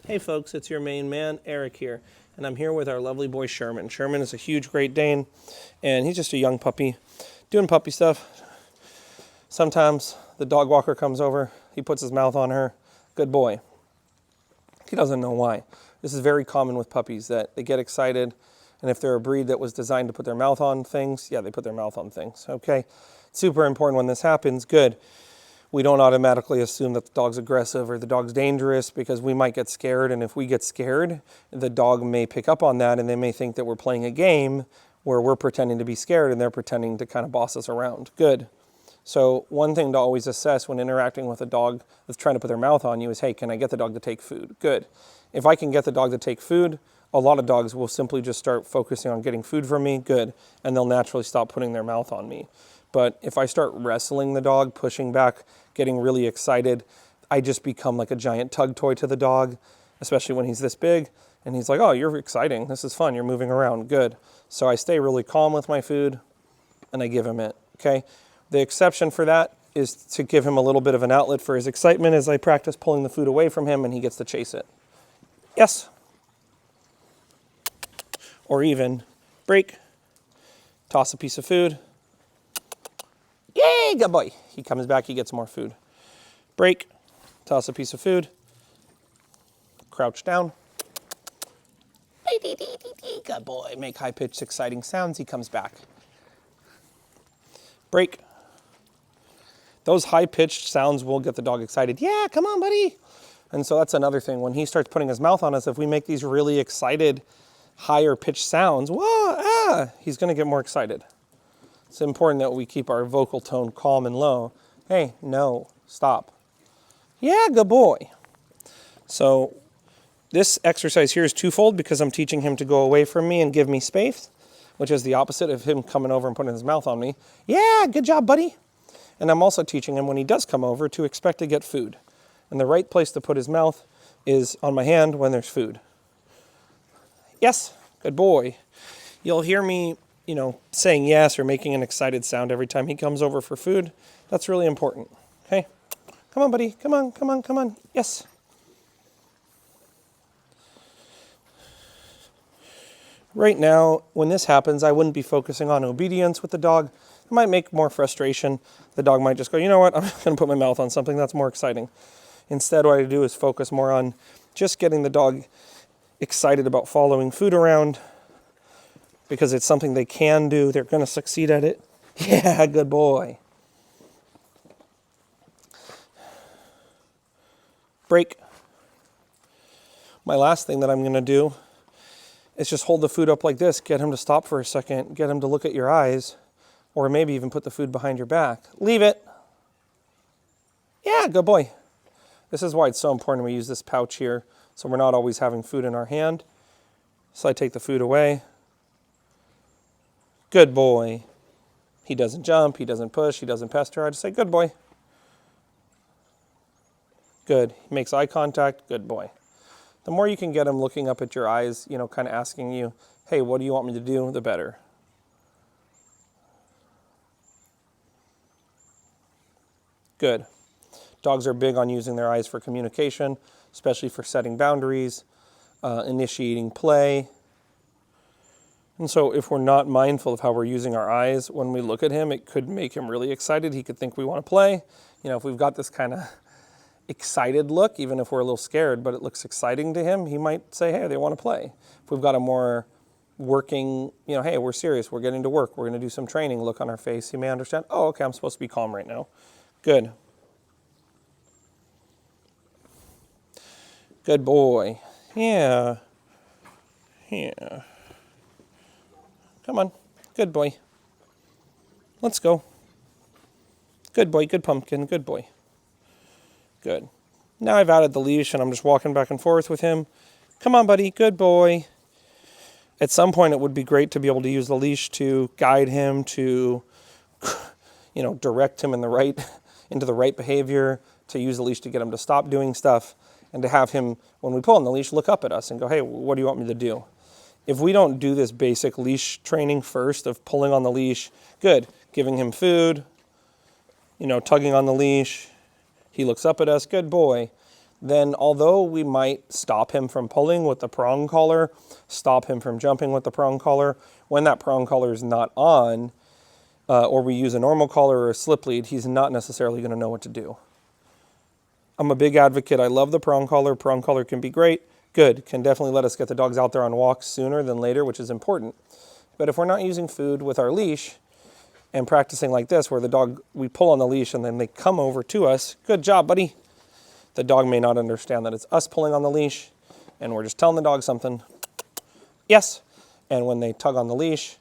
Hey folks, it's your main man, Eric here, and I'm here with our lovely boy Sherman. Sherman is a huge Great Dane, and he's just a young puppy, doing puppy stuff. Sometimes the dog walker comes over, he puts his mouth on her, good boy. He doesn't know why. This is very common with puppies, that they get excited, and if they're a breed that was designed to put their mouth on things, yeah, they put their mouth on things, okay? Super important when this happens, good. We don't automatically assume that the dog's aggressive or the dog's dangerous, because we might get scared, and if we get scared, the dog may pick up on that and they may think that we're playing a game where we're pretending to be scared and they're pretending to kind of boss us around. Good. So one thing to always assess when interacting with a dog that's trying to put their mouth on you is, hey, can I get the dog to take food? Good. If I can get the dog to take food, a lot of dogs will simply just start focusing on getting food from me, good, and they'll naturally stop putting their mouth on me. But if I start wrestling the dog, pushing back, getting really excited, I just become like a giant tug toy to the dog, especially when he's this big. And he's like, oh, you're exciting. This is fun. You're moving around. Good. So I stay really calm with my food and I give him it. Okay. The exception for that is to give him a little bit of an outlet for his excitement as I practice pulling the food away from him and he gets to chase it. Yes. Or even break, toss a piece of food. Yay, good boy. He comes back, he gets more food. Break, toss a piece of food, crouch down. Good boy. Make high-pitched, exciting sounds. He comes back. Break. Those high-pitched sounds will get the dog excited. Yeah, come on, buddy. And so that's another thing. When he starts putting his mouth on us, if we make these really excited, higher-pitched sounds, whoa, he's going to get more excited. It's important that we keep our vocal tone calm and low. Hey, no, stop. Yeah, good boy. So this exercise here is twofold because I'm teaching him to go away from me and give me space, which is the opposite of him coming over and putting his mouth on me. Yeah, good job, buddy. And I'm also teaching him when he does come over to expect to get food. And the right place to put his mouth is on my hand when there's food. Yes, good boy. You'll hear me saying yes or making an excited sound every time he comes over for food. That's really important. Okay? Come on, buddy. Come on, come on, come on. Yes. Right now, when this happens, I wouldn't be focusing on obedience with the dog. It might make more frustration. The dog might just go, you know what? I'm going to put my mouth on something that's more exciting. Instead, what I do is focus more on just getting the dog excited about following food around, because it's something they can do. They're going to succeed at it. Yeah, good boy. Break. My last thing that I'm going to do is just hold the food up like this. Get him to stop for a second. Get him to look at your eyes. Or maybe even put the food behind your back. Leave it. Yeah, good boy. This is why it's so important we use this pouch here, so we're not always having food in our hand. So I take the food away. Good boy. He doesn't jump, he doesn't push, he doesn't pester. I just say, good boy. Good. He makes eye contact, good boy. The more you can get him looking up at your eyes, kind of asking you, hey, what do you want me to do, the better. Good. Dogs are big on using their eyes for communication, especially for setting boundaries, initiating play. And so if we're not mindful of how we're using our eyes when we look at him, it could make him really excited. He could think we want to play. If we've got this kind of excited look, even if we're a little scared, but it looks exciting to him, he might say, hey, they want to play. If we've got a more working, hey, we're serious, we're getting to work, we're going to do some training look on our face, he may understand, oh, okay, I'm supposed to be calm right now. Good. Good boy. Yeah. Yeah. Come on. Good boy. Let's go. Good boy. Good pumpkin. Good boy. Good. Now I've added the leash and I'm just walking back and forth with him. Come on, buddy. Good boy. At some point it would be great to be able to use the leash to guide him, to direct him into the right behavior, to use the leash to get him to stop doing stuff, and to have him, when we pull on the leash, look up at us and go, hey, what do you want me to do? If we don't do this basic leash training first of pulling on the leash, good, giving him food, tugging on the leash, he looks up at us, good boy. then although we might stop him from pulling with the prong collar, stop him from jumping with the prong collar, when that prong collar is not on, or we use a normal collar or a slip lead, he's not necessarily going to know what to do. I'm a big advocate. I love the prong collar. Prong collar can be great. Good. Can definitely let us get the dogs out there on walks sooner than later, which is important. But if we're not using food with our leash and practicing like this, where the dog, we pull on the leash and then they come over to us, good job, buddy. The dog may not understand that it's us pulling on the leash and we're just telling the dog something. Yes. And when they tug on the leash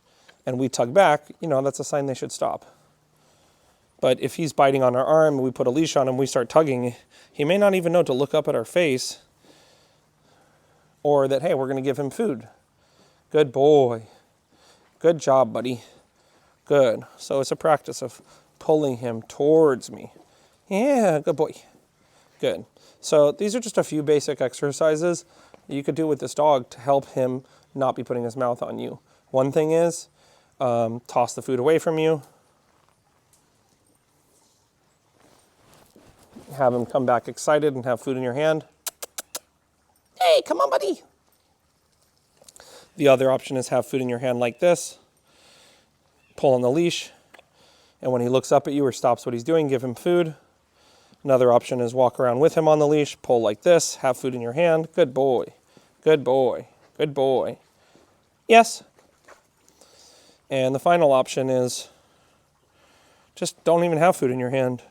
and we tug back, you know, that's a sign they should stop. But if he's biting on our arm and we put a leash on him, we start tugging, he may not even know to look up at our face or that, hey, we're going to give him food. Good boy. Good job, buddy. Good. So it's a practice of pulling him towards me. Yeah, good boy. Good. So these are just a few basic exercises you could do with this dog to help him not be putting his mouth on you. One thing is, toss the food away from you. Have him come back excited and have food in your hand. Hey, come on, buddy. The other option is have food in your hand like this. Pull on the leash. And when he looks up at you or stops what he's doing, give him food. Another option is walk around with him on the leash. Pull like this. Have food in your hand. Good boy. Good boy. Good boy. Yes. And the final option is just don't even have food in your hand.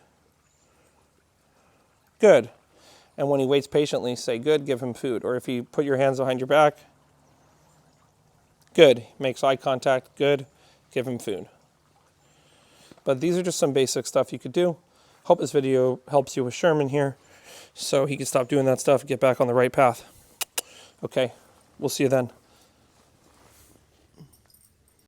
Good. And when he waits patiently, say good, give him food. Or if you put your hands behind your back, good. Makes eye contact, good, give him food. But these are just some basic stuff you could do. Hope this video helps you with Sherman here so he can stop doing that stuff and get back on the right path. Okay, we'll see you then.